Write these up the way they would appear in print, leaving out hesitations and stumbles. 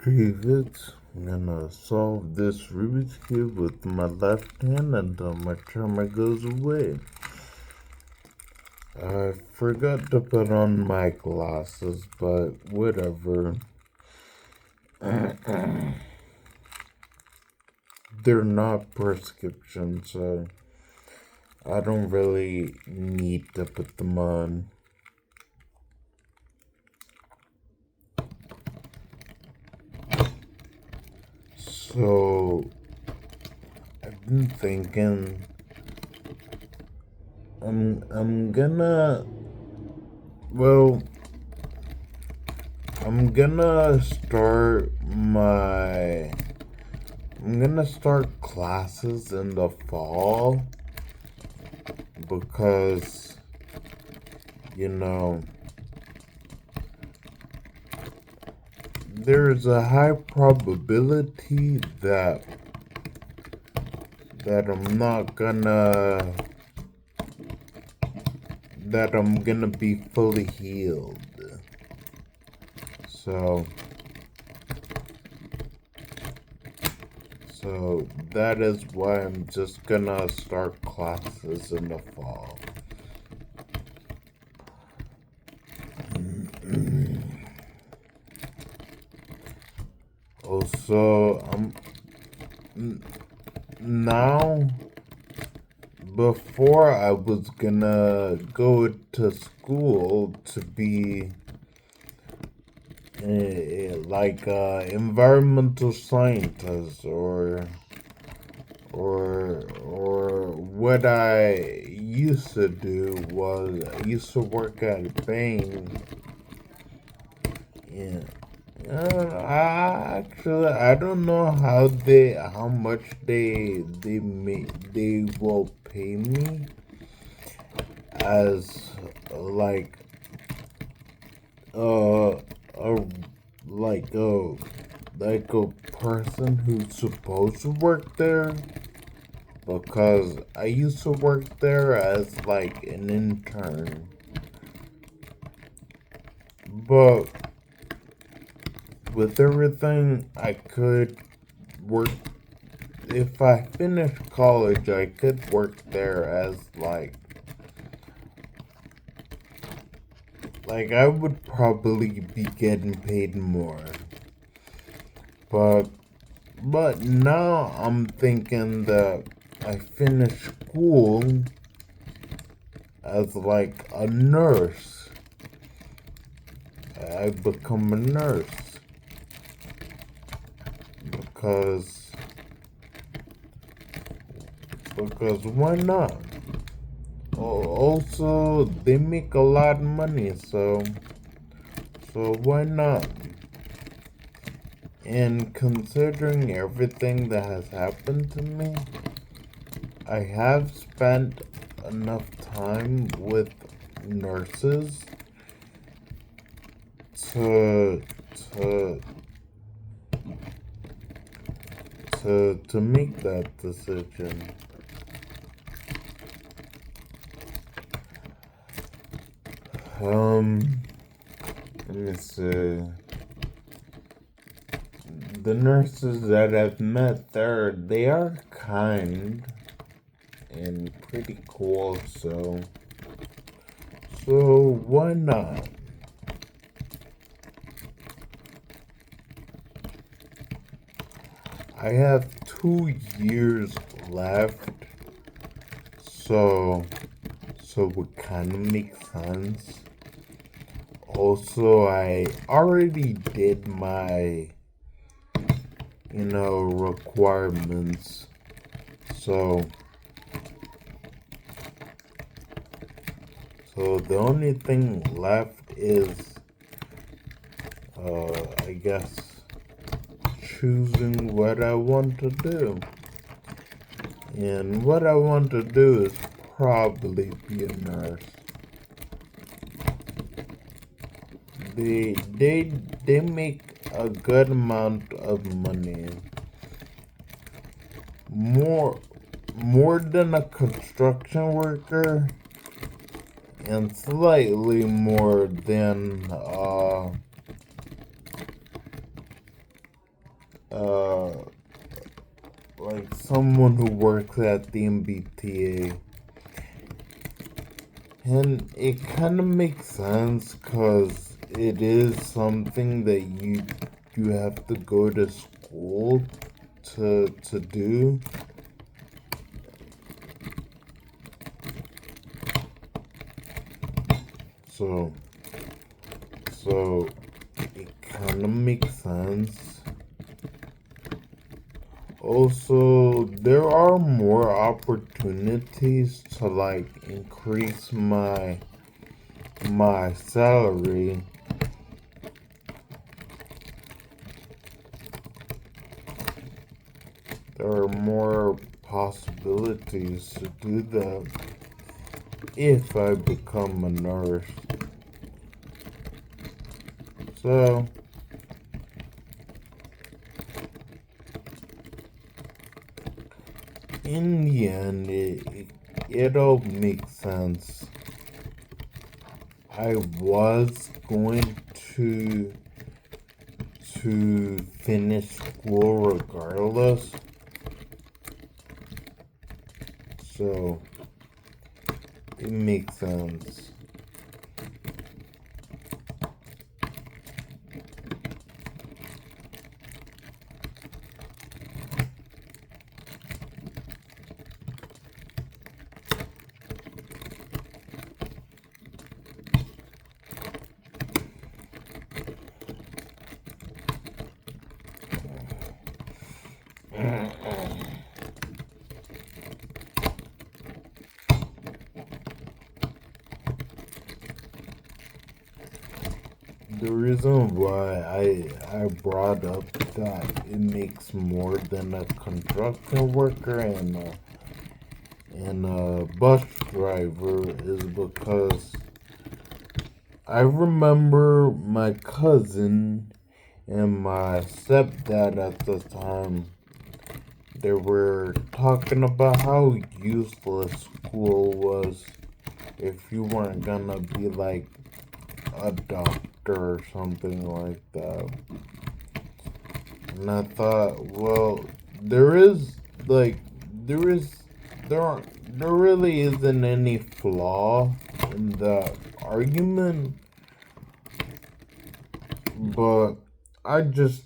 David, I'm gonna solve this Rubik's Cube with my left hand until my timer goes away. I forgot to put on my glasses, but whatever. They're not prescription, so I don't really need to put them on. So I've been thinking I'm gonna start classes in the fall because there's a high probability that I'm gonna be fully healed. So that is why I'm just gonna start classes in the fall. Also, now, before I was gonna go to school to be like environmental scientist or what I used to do was I used to work at a bank. Yeah. I don't know how much they will pay me as like a like a person who's supposed to work there, because I used to work there as like an intern, but with everything I could work. If I finished college, I could work there as I would probably be getting paid more. But now I'm thinking that I finish school as like a nurse. I become a nurse because why not? Also, they make a lot of money, so why not? And considering everything that has happened to me, I have spent enough time with nurses to make that decision. Let me see. The nurses that I've met there, they are kind and pretty cool, so why not? I have 2 years left, so it kind of makes sense. Also, I already did my requirements, so the only thing left is I guess choosing what I want to do. And what I want to do is probably be a nurse. They make a good amount of money. More than a construction worker, and slightly more than uh, like someone who works at the MBTA. And it kind of makes sense because it is something that you have to go to school to do. So so it kind of makes sense. Also, there are more opportunities to like increase my salary. There are more possibilities to do that if I become a nurse. So, in the end, it all makes sense. I was going to finish school regardless. So, it makes sense. The reason why I brought up that it makes more than a construction worker and a bus driver is because I remember my cousin and my stepdad at the time, they were talking about how useless school was if you weren't gonna be like a doctor or something like that. And I thought, well, there is like there is there really isn't any flaw in that argument, but I just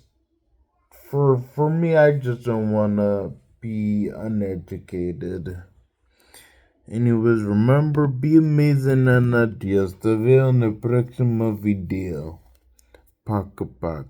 for me I just don't wanna be uneducated. Anyways, remember, be amazing and adios. Te veo en el próximo video. Paca paca.